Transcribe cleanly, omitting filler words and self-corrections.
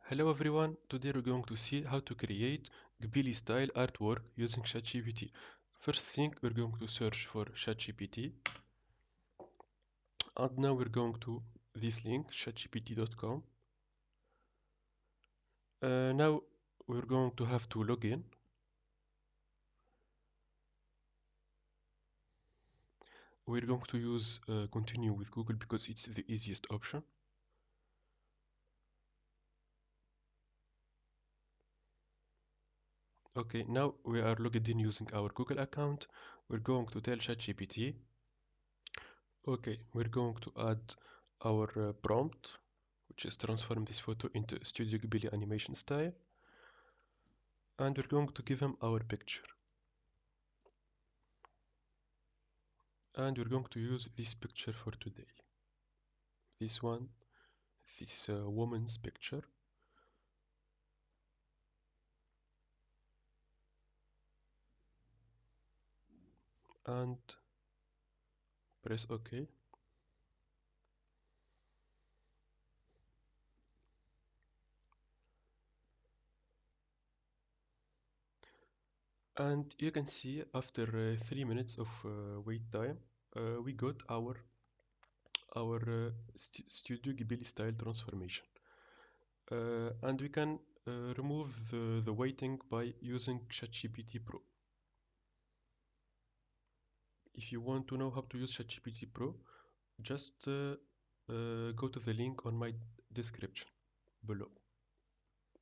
Hello everyone, today we're going to see how to create Ghibli-style artwork using ChatGPT. First thing, we're going to search for ChatGPT, and now we're going to this link, chatgpt.com. Now we're going to have to log in. We're going to use continue with Google because it's the easiest option. Okay, now we are logged in using our Google account. We're going to tell ChatGPT. Okay, we're going to add our prompt, which is transform this photo into Studio Ghibli animation style. And we're going to give him our picture. And we're going to use this picture for today. This one, this woman's picture. And press OK. And you can see after 3 minutes of wait time, we got our Studio Ghibli style transformation. And we can remove the waiting by using ChatGPT Pro. If you want to know how to use ChatGPT Pro, just go to the link on my description below.